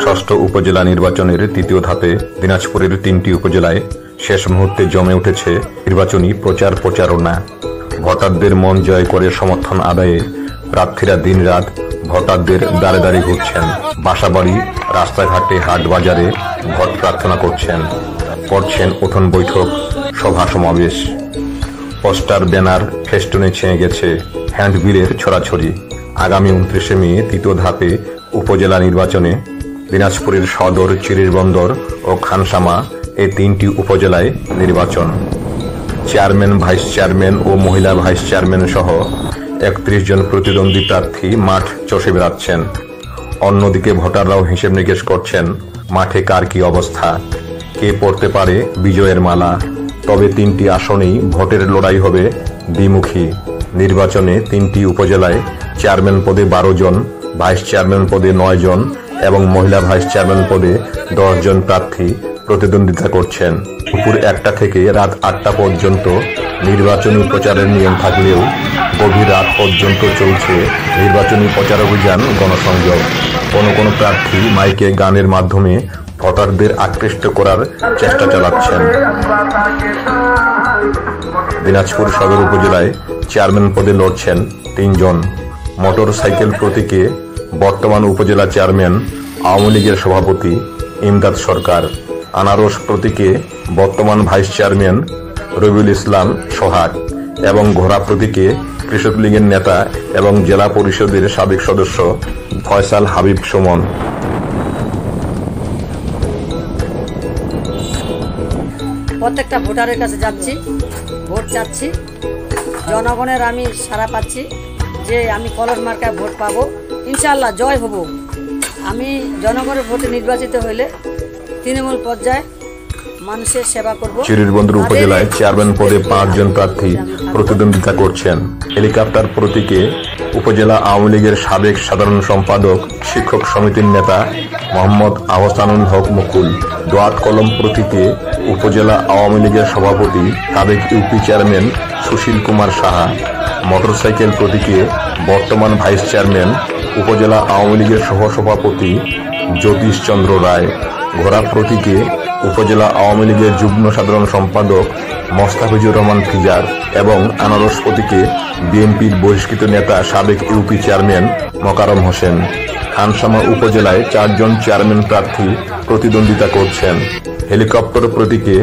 ষষ্ঠ উপজেলা নির্বাচনের তৃতীয় ধাপে দিনাজপুরের ৩টি উপজেলায় শেষ মুহূর্তে জমে উঠেছে নির্বাচনী প্রচার প্রচারণা। ভোটারদের মন জয় করে সমর্থন আদায়ে প্রার্থীরা দিনরাত ভোটারদের দ্বারে দ্বারে ঘুরছেন, বাসাবাড়ি, রাস্তাঘাটে, হাট বাজারে ভোট প্রার্থনা করছেন উঠোন বৈঠক, সভা সমাবেশ। পোস্টার, ব্যানার, ফেস্টুনে ছেয়ে গেছে হ্যান্ডবিলের ছড়াছড়ি। আগামী 29শে মে তৃতীয় ধাপে উপজেলা নির্বাচনে দিনাজপুরের সদর, চিরিরবন্দর ও খানসামা এই 3টি উপজেলায় নির্বাচন। চেয়ারম্যান, ভাইস চেয়ারম্যান ও মহিলা ভাইস চেয়ারম্যান সহ 31 জন প্রতিদ্বন্দ্বী প্রার্থী মাঠ চষে বেড়াচ্ছেন। অন্যদিকে ভোটাররাও হিসেব নিকেশ করছেন মাঠে কার কি অবস্থা, কে পড়তে পারে বিজয়ের মালা। তবে 3টি আসনেই ভোটের লড়াই হবে দ্বিমুখী। নির্বাচনে 3টি উপজেলায় চেয়ারম্যান পদে 12 জন, ভাইস চেয়ারম্যান পদে 9 জন এবং মহিলা ভাইস চেয়ারম্যান পদে 10 জন প্রার্থী প্রতিদ্বন্দ্বিতা করছেন। দুপুর 1টা থেকে রাত 8টা পর্যন্ত নির্বাচনী প্রচারের নিয়ম থাকলেও গভীর রাত পর্যন্ত চলছে নির্বাচনী প্রচার অভিযান, গণসংযোগ। কোনো প্রার্থী মাইকে গানের মাধ্যমে ভোটারদের আকৃষ্ট করার চেষ্টা চালাচ্ছেন। দিনাজপুর সদর উপজেলায় চেয়ারম্যান পদে লড়ছেন 3 জন। মোটর সাইকেল প্রতীকে বর্তমান উপজেলা চেয়ারম্যান আওয়ামী লীগের সভাপতি ইমদাদ সরকার। আনারস প্রতীকে বর্তমান ভাইস চেয়ারম্যান রবিউল ইসলাম সোহাগ এবং ঘোড়া প্রতীকে কৃষক লীগের নেতা এবং জেলা পরিষদের সাবেক সদস্য ফয়সাল হাবিব সুমন। প্রত্যেকটা ভোটারের কাছে যাচ্ছি, ভোট চাচ্ছি। জনগণের আমি সাড়া পাচ্ছি যে আমি কলস মার্কায় ভোট পাবো, ইনশাআল্লাহ জয় হব। আমি জনগণের ভোটে নির্বাচিত হইলে তৃণমূল পর্যায়ে মানুষের সেবা করব। চিরিরবন্দর উপজেলায় চেয়ারম্যান পদে 5 জন প্রার্থী প্রতিদ্বন্দ্বিতা করছেন। হেলিকপ্টার প্রতীকে উপজেলা আওয়ামী লীগের সাবেক সাধারণ সম্পাদক, শিক্ষক সমিতির নেতা মোহাম্মদ আহসানুল হক মুকুল। দোয়াত কলম প্রতীকে উপজেলা আওয়ামী লীগের সভাপতি, সাবেক UP chairman Sushil Kumar Saha. Motorcycle প্রতীকে বর্তমান ভাইস চেয়ারম্যান, উপজেলা আওয়ামী লীগের সহসভাপতি জ্যোতিষ চন্দ্র রায়। ঘোড়া প্রতীকে উপজেলা আওয়ামী লীগের যুগ্ম সাধারণ সম্পাদক মোস্তাফিজুর রহমান ফিজার এবং আনারস প্রতীকে বিএনপির বহিষ্কৃত নেতা, সাবেক ইউপি চেয়ারম্যান মোকারম হোসেন। খানসামা উপজেলায় 4 জন চেয়ারম্যান প্রার্থী প্রতিদ্বন্দ্বিতা করছেন। হেলিকপ্টার প্রতীকে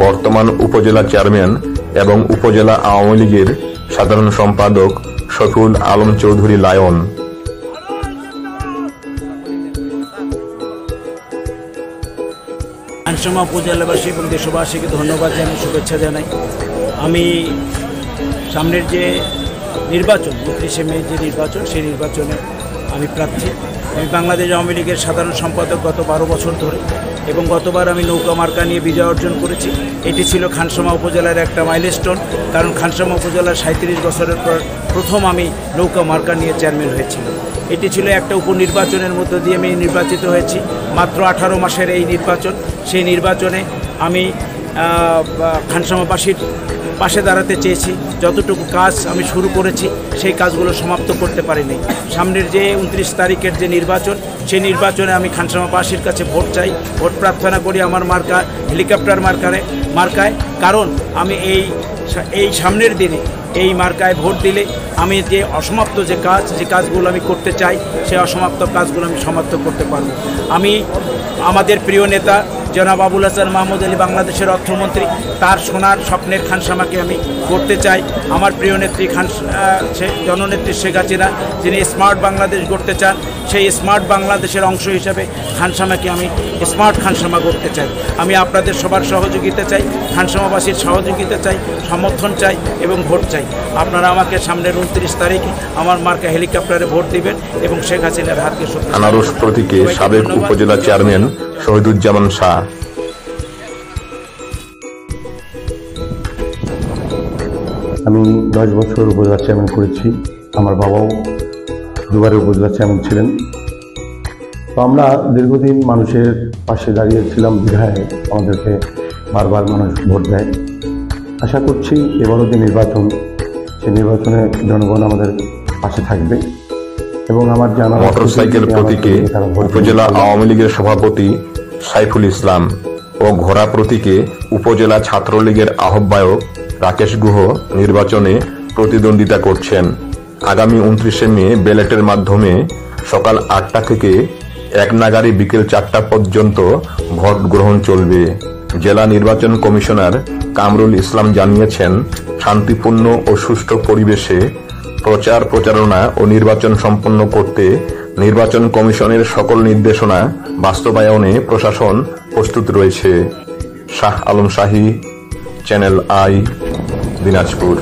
বর্তমান উপজেলা চেয়ারম্যান এবং উপজেলা আওয়ামী লীগের সাধারণ সম্পাদক শফিউল আলম চৌধুরী লায়ন। খানসামা উপজেলাবাসী এবং দেশবাসীকে ধন্যবাদ জানাই, শুভেচ্ছা জানাই। আমি সামনের যে নির্বাচন, 29শে মে যে নির্বাচন, সেই নির্বাচনে আমি প্রার্থী। আমি বাংলাদেশ আওয়ামী লীগের সাধারণ সম্পাদক গত 12 বছর ধরে, এবং গতবার আমি নৌকা মার্কা নিয়ে বিজয় অর্জন করেছি। এটি ছিল খানসামা উপজেলার একটা মাইলস্টোন, কারণ খানসামা উপজেলার 37 বছরের পর প্রথম আমি নৌকা মার্কা নিয়ে চেয়ারম্যান হয়েছিল। এটি ছিল একটা উপনির্বাচনের মধ্য দিয়ে আমি নির্বাচিত হয়েছি। মাত্র 18 মাসের এই নির্বাচন, সেই নির্বাচনে আমি খানসামাবাসীর পাশে দাঁড়াতে চেয়েছি। যতটুকু কাজ আমি শুরু করেছি সেই কাজগুলো সমাপ্ত করতে পারিনি। সামনের যে 29 তারিখের যে নির্বাচন, সেই নির্বাচনে আমি খানসামাবাসীর কাছে ভোট চাই, ভোট প্রার্থনা করি আমার মার্কা হেলিকপ্টার মার্কায়। কারণ আমি এই সামনের দিনে এই মার্কায় ভোট দিলে আমি যে অসমাপ্ত যে কাজগুলো আমি করতে চাই, সেই অসমাপ্ত কাজগুলো আমি সমাপ্ত করতে পারব। আমি আমাদের প্রিয় নেতা জনাব আবুল হাসান মাহমুদ আলী, বাংলাদেশের অর্থমন্ত্রী, তার সোনার স্বপ্নের খানসামাকে আমি করতে চাই। আমার প্রিয় নেত্রী জননেত্রী শেখ হাসিনা, যিনি স্মার্ট বাংলাদেশ গড়তে চান, সেই স্মার্ট বাংলাদেশের অংশ হিসাবে খানসামাকে আমি স্মার্ট খানসামা করতে চাই। আমি আপনাদের সবার সহযোগিতা চাই, খানসামাবাসীর সহযোগিতা চাই, সমর্থন চাই এবং ভোট চাই। আপনারা আমাকে সামনের 29 তারিখে আমার মার্কা হেলিকপ্টারে ভোট দিবেন এবং শেখ হাসিনার হাতকে শক্তি। আনারস প্রতীকে সাবেক উপজেলা চেয়ারম্যান শহীদুজ্জামান শাহ। আমি 10 বছর উপজেলা চেয়ারম্যান করেছি। আমার বাবাও দুবারের উপজেলা চেয়ারম্যান ছিলেন। তো আমরা দীর্ঘদিন মানুষের পাশে দাঁড়িয়েছিলাম বিধায় আমাদেরকে বারবার মানুষ ভোট দেয়। আশা করছি এবারও যে নির্বাচন, সেই নির্বাচনে জনগণ আমাদের পাশে থাকবে। এবং আমার জানা মোটরসাইকেল প্রতীকে উপজেলা আওয়ামী লীগের সভাপতি সাইফুল ইসলাম ও ঘোড়া প্রতীকে উপজেলা ছাত্রলীগের আহ্বায়ক রাকেশ গুহ নির্বাচনে প্রতিদ্বন্দ্বিতা করছেন। আগামী 29 মে ব্যালটের মাধ্যমে সকাল 8টা থেকে এক নাগাড়ে বিকেল 4টা পর্যন্ত ভোট গ্রহণ চলবে। জেলা নির্বাচন কমিশনার কামরুল ইসলাম জানিয়েছেন, শান্তিপূর্ণ ও সুষ্ঠু পরিবেশে প্রচার প্রচারণা ও নির্বাচন সম্পন্ন করতে নির্বাচন কমিশনের সকল নির্দেশনা বাস্তবায়নে প্রশাসন প্রস্তুত রয়েছে। শাহ আলম শাহী, চ্যানেল আই, দিনাজপুর।